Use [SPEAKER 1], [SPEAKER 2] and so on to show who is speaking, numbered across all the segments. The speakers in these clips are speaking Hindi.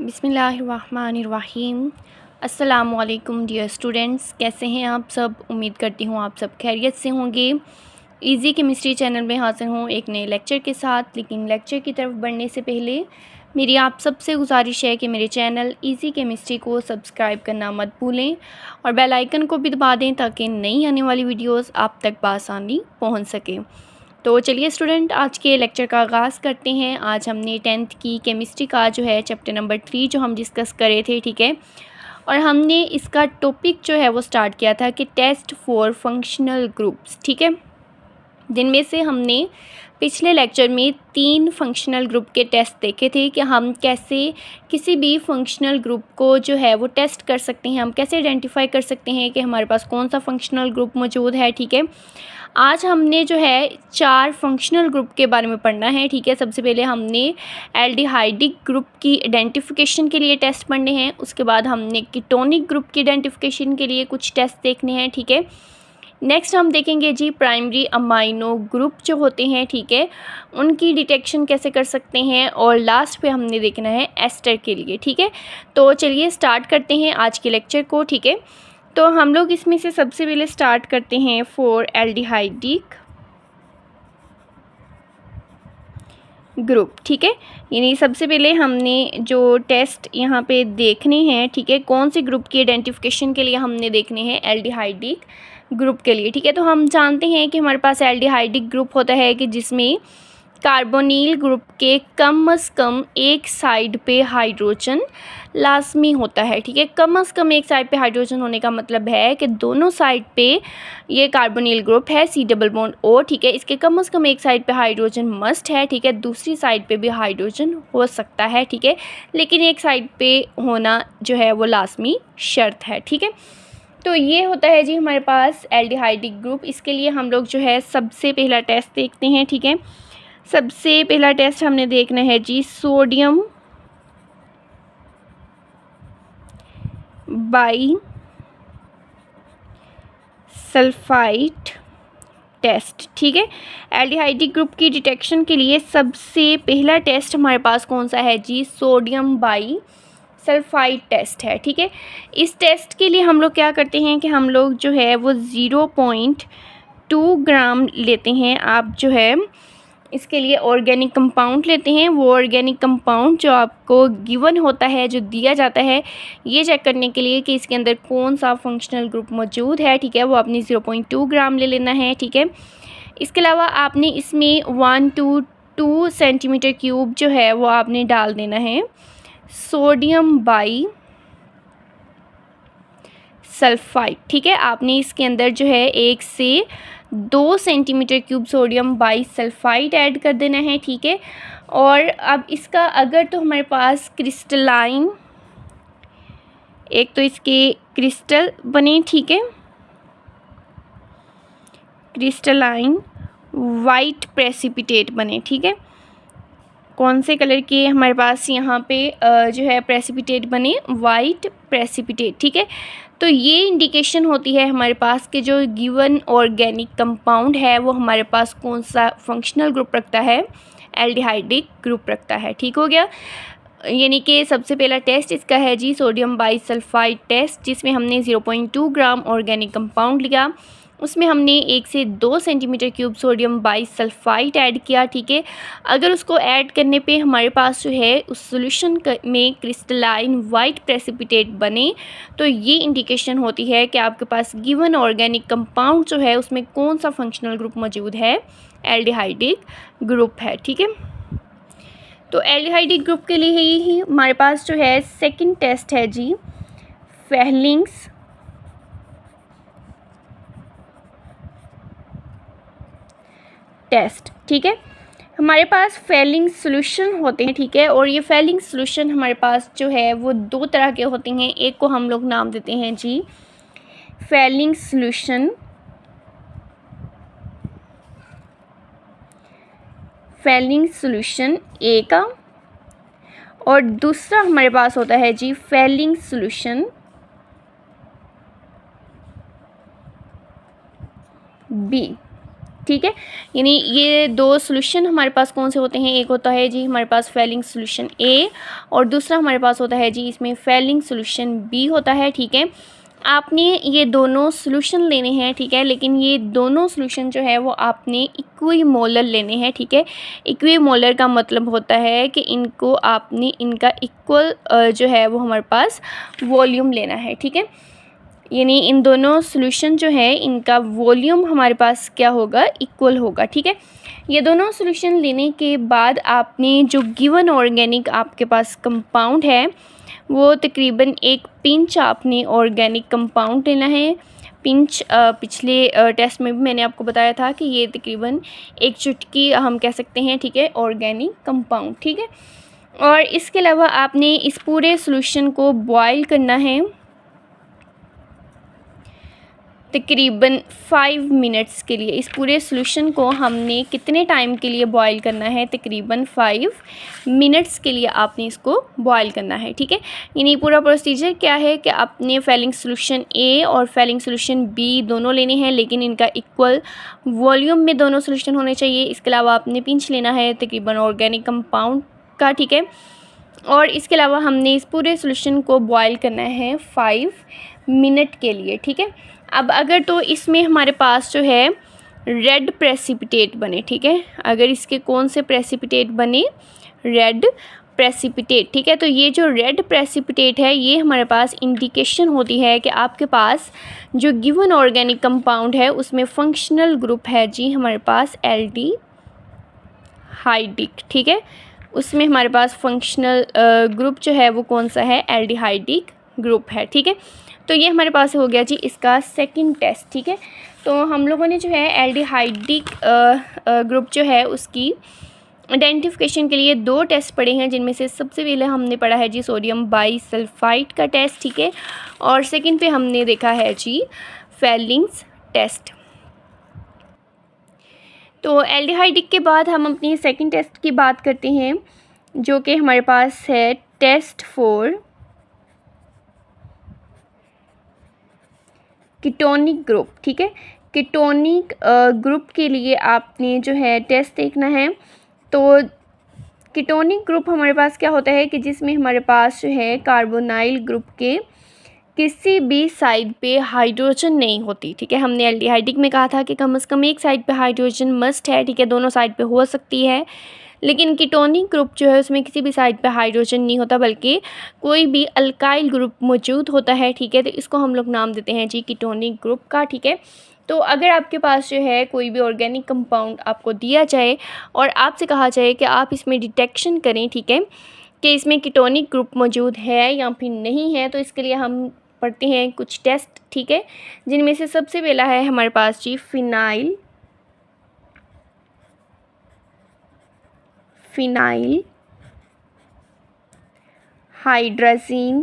[SPEAKER 1] बिस्मिल्लाहिर्रहमानिर्रहीम। अस्सलामुअलैकुम डियर स्टूडेंट्स, कैसे हैं आप सब। उम्मीद करती हूँ आप सब खैरियत से होंगे। इजी केमिस्ट्री चैनल में हाजिर हूँ एक नए लेक्चर के साथ। लेकिन लेक्चर की तरफ बढ़ने से पहले मेरी आप सबसे गुजारिश है कि मेरे चैनल इजी केमिस्ट्री को सब्सक्राइब करना मत भूलें और बेल आइकन को भी दबा दें ताकि नई आने वाली वीडियोस आप तक बआसानी पहुंच सके। तो चलिए स्टूडेंट, आज के लेक्चर का आगाज़ करते हैं। आज हमने 10th की केमिस्ट्री का जो है चैप्टर नंबर 3 जो हम डिस्कस करे थे, ठीक है। और हमने इसका टॉपिक जो है वो स्टार्ट किया था कि टेस्ट फॉर फंक्शनल ग्रुप्स, ठीक है। जिनमें से हमने पिछले लेक्चर में 3 फंक्शनल ग्रुप के टेस्ट देखे थे कि हम कैसे किसी भी फंक्शनल ग्रुप को जो है वो टेस्ट कर सकते हैं, हम कैसे आइडेंटिफाई कर सकते हैं कि हमारे पास कौन सा फंक्शनल ग्रुप मौजूद है, ठीक है। आज हमने जो है 4 फंक्शनल ग्रुप के बारे में पढ़ना है, ठीक है। सबसे पहले हमने एल्डिहाइडिक ग्रुप की आइडेंटिफिकेशन के लिए टेस्ट पढ़ने हैं। उसके बाद हमने कीटोनिक ग्रुप की आइडेंटिफिकेशन के लिए कुछ टेस्ट देखने हैं, ठीक है। नेक्स्ट हम देखेंगे जी प्राइमरी अमाइनो ग्रुप जो होते हैं, ठीक है, उनकी डिटेक्शन कैसे कर सकते हैं। और लास्ट पे हमने देखना है एस्टर के लिए, ठीक है। तो चलिए स्टार्ट करते हैं आज के लेक्चर को, ठीक है। तो हम लोग इसमें से सबसे पहले स्टार्ट करते हैं फॉर एल्डिहाइडिक ग्रुप, ठीक है। यानी सबसे पहले हमने जो टेस्ट यहाँ पे देखने हैं, ठीक है, कौन से ग्रुप की आइडेंटिफिकेशन के लिए हमने देखने हैं एल्डिहाइडिक ग्रुप के लिए, ठीक है। तो हम जानते हैं कि हमारे पास एल्डिहाइडिक ग्रुप होता है कि जिसमें कार्बोनिल ग्रुप के कम से कम एक साइड पे हाइड्रोजन लाजमी होता है, ठीक है। कम से कम एक साइड पे हाइड्रोजन होने का मतलब है कि दोनों साइड पे ये कार्बोनिल ग्रुप है C डबल बॉन्ड O, ठीक है। इसके कम से कम एक साइड पे हाइड्रोजन मस्ट है, ठीक है। दूसरी साइड पे भी हाइड्रोजन हो सकता है, ठीक है, लेकिन एक साइड पे होना जो है वो लाजमी शर्त है, ठीक है। तो ये होता है जी हमारे पास एल्डिहाइडिक ग्रुप। इसके लिए हम लोग जो है सबसे पहला टेस्ट देखते हैं, ठीक है। सबसे पहला टेस्ट हमने देखना है जी सोडियम बाई सल्फाइड टेस्ट, ठीक है। एल्डिहाइडिक ग्रुप की डिटेक्शन के लिए सबसे पहला टेस्ट हमारे पास कौन सा है जी, सोडियम बाई सल्फाइड टेस्ट है, ठीक है। इस टेस्ट के लिए हम लोग क्या करते हैं कि हम लोग जो है वो 0.2 ग्राम लेते हैं। आप जो है इसके लिए ऑर्गेनिक कंपाउंड लेते हैं। वो ऑर्गेनिक कंपाउंड जो आपको गिवन होता है, जो दिया जाता है, ये चेक करने के लिए कि इसके अंदर कौन सा फंक्शनल ग्रुप मौजूद है, ठीक है, वो आपने 0.2 ग्राम ले लेना है, ठीक है। इसके अलावा आपने इसमें 1 to 2 सेंटीमीटर क्यूब जो है वो आपने डाल देना है सोडियम बाई सल्फाइड, ठीक है। आपने इसके अंदर जो है 1 से 2 centimetre cube sodium by sulphide add कर देना है, ठीक है। और अब इसका अगर तो हमारे पास क्रिस्टलाइन, एक तो इसके क्रिस्टल बने, ठीक है, क्रिस्टलाइन वाइट प्रेसिपिटेट बने, ठीक है। कौन से कलर के हमारे पास यहाँ पे जो है प्रेसिपिटेट बने, वाइट प्रेसिपिटेट, ठीक है। तो ये इंडिकेशन होती है हमारे पास कि जो गिवन ऑर्गेनिक कंपाउंड है वो हमारे पास कौन सा फंक्शनल ग्रुप रखता है, एल्डिहाइडिक ग्रुप रखता है, ठीक हो गया। यानी कि सबसे पहला टेस्ट इसका है जी सोडियम बाई सल्फाइड टेस्ट, जिसमें हमने 0.2 ग्राम ऑर्गेनिक कंपाउंड लिया, उसमें हमने 1 से 2 centimetre cube sodium by sulphide add किया, ठीक है। अगर उसको ऐड करने पे हमारे पास जो है उस सॉल्यूशन में क्रिस्टलाइन वाइट प्रेसिपिटेट बने, तो ये इंडिकेशन होती है कि आपके पास गिवन ऑर्गेनिक कंपाउंड जो है उसमें कौन सा फंक्शनल ग्रुप मौजूद है, एल्डिहाइडिक ग्रुप है, ठीक है। तो एल्डिहाइडिक ग्रुप के लिए ही हमारे पास जो है सेकंड टेस्ट है जी फेहलिंग्स टेस्ट, ठीक है। हमारे पास फेलिंग सॉल्यूशन होते हैं, ठीक है। और ये फेलिंग सॉल्यूशन हमारे पास जो है वो 2 तरह के होते हैं। एक को हम लोग नाम देते हैं जी फेलिंग सॉल्यूशन, फेलिंग सॉल्यूशन ए का, और दूसरा हमारे पास होता है जी फेलिंग सॉल्यूशन बी, ठीक है। यानी ये दो सोल्यूशन हमारे पास कौन से होते हैं, एक होता है जी हमारे पास फेलिंग सोल्यूशन ए और दूसरा हमारे पास होता है जी इसमें फेलिंग सोल्यूशन बी होता है। ठीक है, आपने ये दोनों सोल्यूशन लेने हैं। ठीक है, लेकिन ये दोनों सोल्यूशन जो है वो आपने इक्विमोलर लेने हैं। ठीक है, इक्विमोलर का मतलब होता है कि इनको आपने इनका इक्वल जो है वो हमारे पास वॉल्यूम लेना है। ठीक है, यानी इन दोनों सोल्यूशन जो है इनका वॉल्यूम हमारे पास क्या होगा, इक्वल होगा। ठीक है, ये दोनों सोल्यूशन लेने के बाद आपने जो गिवन ऑर्गेनिक आपके पास कंपाउंड है वो तकरीबन एक पिंच आपने ऑर्गेनिक कंपाउंड लेना है। पिंच पिछले टेस्ट में भी मैंने आपको बताया था कि ये तकरीबन एक चुटकी हम कह सकते हैं। ठीक है, ऑर्गेनिक कंपाउंड। ठीक है, और इसके अलावा आपने इस पूरे सोल्यूशन को बॉयल करना है तकरीबन 5 मिनट्स के लिए। इस पूरे सोल्यूशन को हमने कितने टाइम के लिए बॉईल करना है, तकरीबन 5 मिनट्स के लिए आपने इसको बॉईल करना है। ठीक है, यानी पूरा प्रोसीजर क्या है कि आपने फेलिंग सोल्यूशन ए और फेलिंग सोल्यूशन बी दोनों लेने हैं, लेकिन इनका इक्वल वॉल्यूम में दोनों सोल्यूशन होने चाहिए। इसके अलावा आपने पिंच लेना है तकरीबन ऑर्गेनिक कंपाउंड का। ठीक है, और इसके अलावा हमने इस पूरे सोल्यूशन को बॉईल करना है 5 मिनट के लिए। ठीक है, अब अगर तो इसमें हमारे पास जो है रेड प्रेसिपिटेट बने। ठीक है, अगर इसके कौन से प्रेसिपिटेट बने, रेड प्रेसिपिटेट। ठीक है, तो ये जो रेड प्रेसिपिटेट है ये हमारे पास इंडिकेशन होती है कि आपके पास जो गिवन ऑर्गेनिक कंपाउंड है उसमें फंक्शनल ग्रुप है जी हमारे पास एल्डिहाइडिक। ठीक है, उसमें हमारे पास फंक्शनल ग्रुप जो है वो कौन सा है, एल्डिहाइडिक ग्रुप है। ठीक है, तो ये हमारे पास हो गया जी इसका सेकंड टेस्ट। ठीक है, तो हम लोगों ने जो है एल्डिहाइडिक ग्रुप जो है उसकी आइडेंटिफिकेशन के लिए 2 टेस्ट पढ़े हैं, जिनमें से सबसे पहले हमने पढ़ा है जी सोडियम बाईसल्फाइड का टेस्ट। ठीक है, और सेकंड पे हमने देखा है जी फेलिंग्स टेस्ट। तो एल्डिहाइडिक के बाद हम अपनी सेकंड टेस्ट की बात करते हैं, जो कि हमारे पास है टेस्ट फॉर कीटोनिक ग्रुप। ठीक है, कीटोनिक ग्रुप के लिए आपने जो है टेस्ट देखना है। तो कीटोनिक ग्रुप हमारे पास क्या होता है कि जिसमें हमारे पास जो है कार्बोनाइल ग्रुप के किसी भी साइड पे हाइड्रोजन नहीं होती। ठीक है, हमने एल्डिहाइडिक में कहा था कि कम से कम एक साइड पे हाइड्रोजन मस्ट है। ठीक है, दोनों साइड पे हो सकती है, लेकिन कीटोनिक ग्रुप जो है उसमें किसी भी साइड पे हाइड्रोजन नहीं होता, बल्कि कोई भी अल्काइल ग्रुप मौजूद होता है। ठीक है, तो इसको हम लोग नाम देते हैं जी कीटोनिक ग्रुप का। ठीक है, तो अगर आपके पास जो है कोई भी ऑर्गेनिक कंपाउंड आपको दिया जाए और आपसे कहा जाए कि आप इसमें डिटेक्शन करें, ठीक है, कि इसमें कीटोनिक ग्रुप मौजूद है या फिर नहीं है, तो इसके लिए हम पढ़ते हैं कुछ टेस्ट। ठीक है, जिनमें से सबसे पहला है हमारे पास जी फिनाइल हाइड्राजीन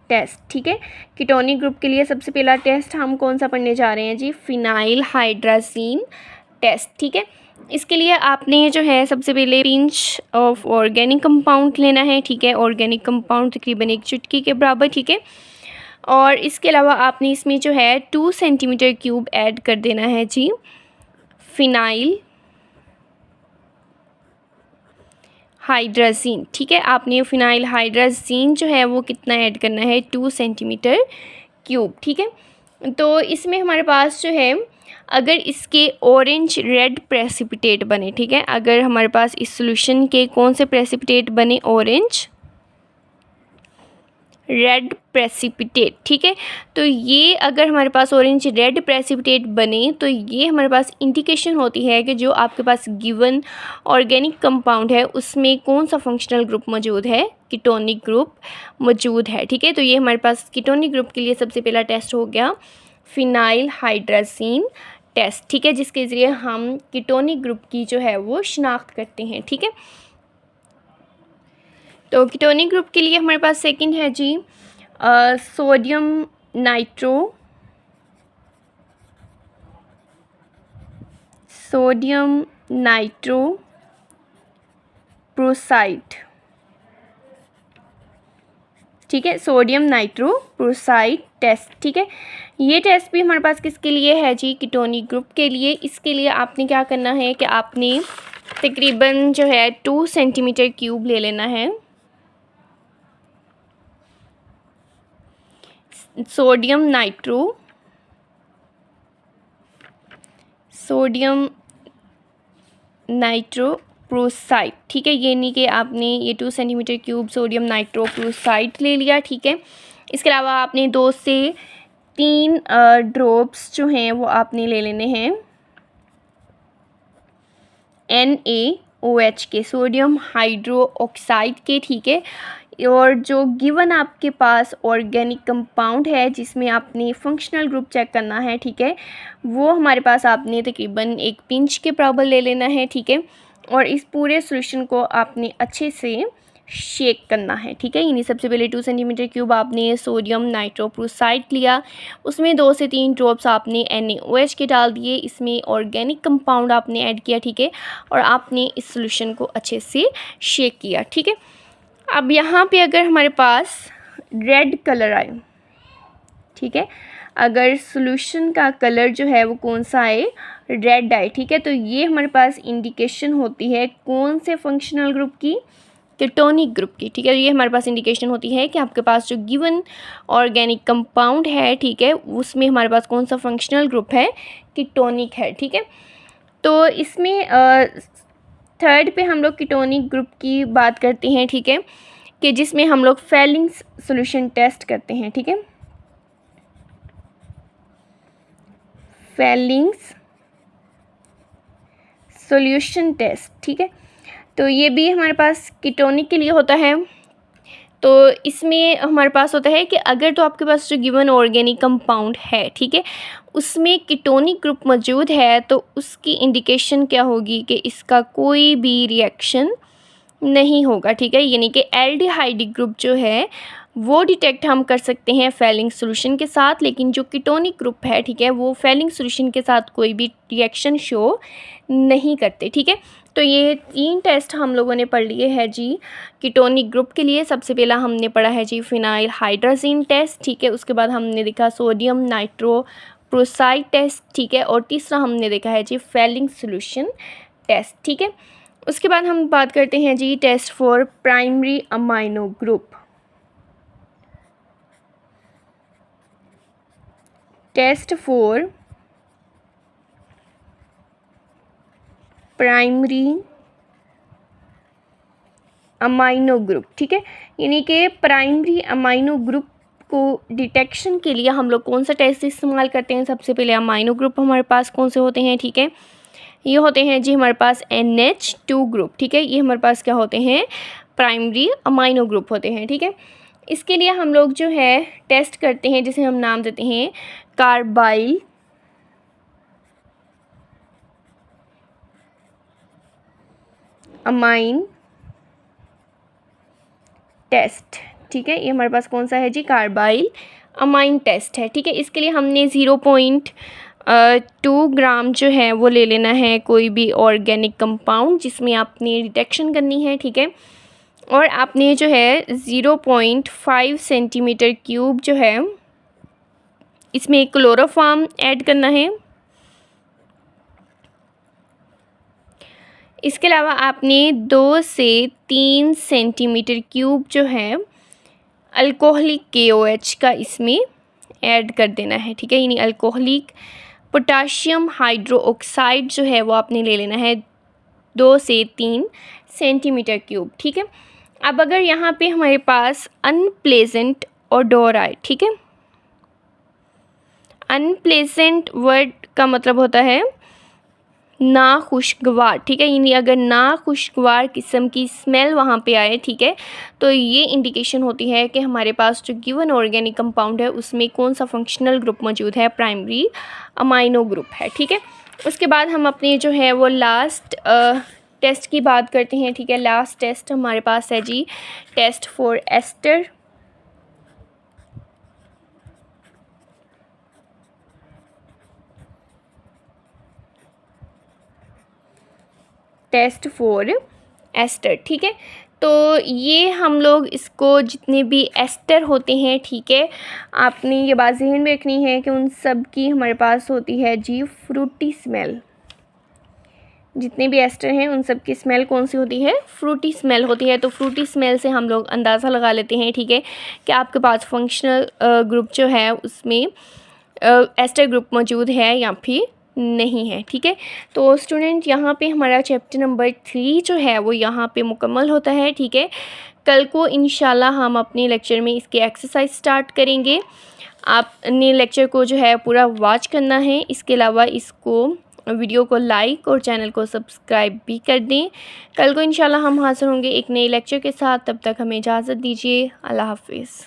[SPEAKER 1] टेस्ट। ठीक है, कीटोनिक ग्रुप के लिए सबसे पहला टेस्ट हम कौन सा पढ़ने जा रहे हैं जी, फिनाइल हाइड्राजीन टेस्ट। ठीक है, इसके लिए आपने जो है सबसे पहले पिंच ऑफ ऑर्गेनिक कंपाउंड लेना है। ठीक है, ऑर्गेनिक कंपाउंड तकरीबन एक चुटकी के बराबर। ठीक है, और इसके अलावा आपने इसमें जो है 2 सेंटीमीटर क्यूब ऐड कर देना है जी फिनाइल हाइड्राजीन। ठीक है, आपने फिनाइल हाइड्राजीन जो है वो कितना ऐड करना है, 2 सेंटीमीटर क्यूब। ठीक है, तो इसमें हमारे पास जो है अगर इसके ऑरेंज रेड प्रेसिपिटेट बने, ठीक है, अगर हमारे पास इस सॉल्यूशन के कौन से प्रेसिपिटेट बने, ऑरेंज रेड प्रेसिपिटेट। ठीक है, तो ये अगर हमारे पास ऑरेंज रेड प्रेसिपिटेट बने तो ये हमारे पास इंडिकेशन होती है कि जो आपके पास गिवन ऑर्गेनिक कंपाउंड है उसमें कौन सा फंक्शनल ग्रुप मौजूद है, कीटोनिक ग्रुप मौजूद है। ठीक है, तो ये हमारे पास कीटोनिक ग्रुप के लिए सबसे पहला टेस्ट हो गया फिनाइल हाइड्राजीन टेस्ट। ठीक है, जिसके ज़रिए हम कीटोनिक ग्रुप की जो है वो शिनाख्त करते हैं। ठीक है, तो कीटोनिक ग्रुप के लिए हमारे पास सेकंड है जी सोडियम नाइट्रो प्रोसाइड। ठीक है, सोडियम नाइट्रोप्रोसाइड टेस्ट। ठीक है, ये टेस्ट भी हमारे पास किसके लिए है जी, कीटोनिक ग्रुप के लिए। इसके लिए आपने क्या करना है कि आपने तकरीबन जो है 2 सेंटीमीटर क्यूब ले लेना है सोडियम नाइट्रोप्रोसाइड। ठीक है, ये नहीं कि आपने ये 2 सेंटीमीटर क्यूब सोडियम नाइट्रोप्रोसाइड ले लिया। ठीक है, इसके अलावा आपने 2 से 3 ड्रॉप्स जो हैं वो आपने ले लेने हैं NaOH के, सोडियम हाइड्रो ऑक्साइड के। ठीक है, और जो गिवन आपके पास ऑर्गेनिक कंपाउंड है जिसमें आपने फंक्शनल ग्रुप चेक करना है, ठीक है, वो हमारे पास आपने तकरीबन 1 पिंच के बराबर ले लेना है। ठीक है, और इस पूरे सॉल्यूशन को आपने अच्छे से शेक करना है। ठीक है, यानी सबसे पहले 2 सेंटीमीटर क्यूब आपने सोडियम नाइट्रोप्रोसाइड लिया, उसमें 2 से 3 ड्रॉप्स आपने NaOH के डाल दिए, इसमें ऑर्गेनिक कंपाउंड आपने ऐड किया। ठीक है, और आपने इस सॉल्यूशन को अच्छे से शेक किया। ठीक है, अब यहाँ पे अगर हमारे पास रेड कलर आए, ठीक है, अगर सॉल्यूशन का कलर जो है वो कौन सा आए, रेड आए, ठीक है, तो ये हमारे पास इंडिकेशन होती है कौन से फंक्शनल ग्रुप की, कीटोनिक ग्रुप की। ठीक है, ये हमारे पास इंडिकेशन होती है कि आपके पास जो गिवन ऑर्गेनिक कंपाउंड है, ठीक है, उसमें हमारे पास कौन सा फंक्शनल ग्रुप है, कीटोनिक है। ठीक है, तो इसमें थर्ड पे हम लोग कीटोनिक ग्रुप की बात करते हैं। ठीक है, कि जिसमें हम लोग फेलिंग्स सॉल्यूशन टेस्ट करते हैं। ठीक है, फेलिंग्स सॉल्यूशन टेस्ट। ठीक है, तो ये भी हमारे पास कीटोनिक के लिए होता है। तो इसमें हमारे पास होता है कि अगर तो आपके पास जो गिवन ऑर्गेनिक कंपाउंड है, ठीक है, उसमें कीटोनिक ग्रुप मौजूद है, तो उसकी इंडिकेशन क्या होगी कि इसका कोई भी रिएक्शन नहीं होगा। ठीक है, यानी कि एल्डिहाइडिक ग्रुप जो है वो डिटेक्ट हम कर सकते हैं फेलिंग सॉल्यूशन के साथ, लेकिन जो कीटोनिक ग्रुप है, ठीक है, वो फेलिंग सॉल्यूशन के साथ कोई भी रिएक्शन शो नहीं करते। ठीक है, तो ये 3 टेस्ट हम लोगों ने पढ़ लिए हैं जी कीटोनिक ग्रुप के लिए। सबसे पहला हमने पढ़ा है जी फिनाइल हाइड्राजीन टेस्ट। ठीक है, उसके बाद हमने देखा सोडियम नाइट्रोप्रोसाइड टेस्ट। ठीक है, और तीसरा हमने देखा है जी फेलिंग सॉल्यूशन टेस्ट। ठीक है, उसके बाद हम बात करते हैं जी test for primary amino group. Test for primary amino group. ठीक है, यानी कि प्राइमरी अमाइनो ग्रुप को डिटेक्शन के लिए हम लोग कौन सा टेस्ट इस्तेमाल करते हैं। सबसे पहले अमाइनो ग्रुप हमारे पास कौन से होते हैं, ठीक है, ये होते हैं जी हमारे पास NH2 ग्रुप। ठीक है, ये हमारे पास क्या होते हैं, प्राइमरी अमाइनो ग्रुप होते हैं। ठीक है, इसके लिए हम लोग जो है टेस्ट करते हैं जिसे हम नाम देते हैं कार्बाइल अमाइन टेस्ट। ठीक है, ये हमारे पास कौन सा है जी, कार्बाइल अमाइन टेस्ट है। ठीक है, इसके लिए हमने 0.2 ग्राम जो है वो ले लेना है कोई भी ऑर्गेनिक कंपाउंड जिसमें आपने डिटेक्शन करनी है। ठीक है, और आपने जो है 0.5 सेंटीमीटर क्यूब जो है इसमें क्लोरोफॉर्म ऐड करना है। इसके अलावा आपने 2 से 3 सेंटीमीटर क्यूब जो है अल्कोहलिक KOH का इसमें ऐड कर देना है। ठीक है, यानी अल्कोहलिक पोटाशियम हाइड्रोक्साइड जो है वो आपने ले लेना है 2 से 3 सेंटीमीटर क्यूब। ठीक है, अब अगर यहाँ पे हमारे पास अनप्लेजेंट ओडोर आए, ठीक है, अनप्लेजेंट वर्ड का मतलब होता है नाखुशगवार। ठीक है, यानी अगर नाखुशगवार किस्म की स्मेल वहाँ पे आए, ठीक है, तो ये इंडिकेशन होती है कि हमारे पास जो गिवन ऑर्गेनिक कंपाउंड है उसमें कौन सा फंक्शनल ग्रुप मौजूद है, प्राइमरी अमाइनो ग्रुप है। ठीक है, उसके बाद हम अपने जो है वो लास्ट टेस्ट की बात करते हैं। ठीक है, लास्ट टेस्ट हमारे पास है जी test for ester. Test for ester. ठीक है, तो ये हम लोग इसको जितने भी एस्टर होते हैं, ठीक है, आपने ये बात ज़हन में रखनी है कि उन सब की हमारे पास होती है जी फ्रूटी स्मेल। जितने भी एस्टर हैं उन सब की स्मेल कौन सी होती है? फ्रूटी स्मेल होती है। तो फ्रूटी स्मेल से हम लोग अंदाज़ा लगा लेते हैं, ठीक है, कि आपके पास फंक्शनल ग्रुप जो है उसमें एस्टर ग्रुप मौजूद है या फिर नहीं है, ठीक है। तो स्टूडेंट यहाँ पे हमारा चैप्टर नंबर 3 जो है वो यहाँ पे मुकम्मल होता है, ठीक है। कल को इंशाल्लाह हम अपने लेक्चर में इसके एक्सरसाइज स्टार्ट करेंगे। आपने लेक्चर को जो है पूरा वॉच करना है। इसके अलावा इसको वीडियो को लाइक और चैनल को सब्सक्राइब भी कर दें। कल को इंशाल्लाह हम हाज़िर होंगे एक नए लेक्चर के साथ। तब तक हमें इजाज़त दीजिए। अल्लाह हाफ़िज़।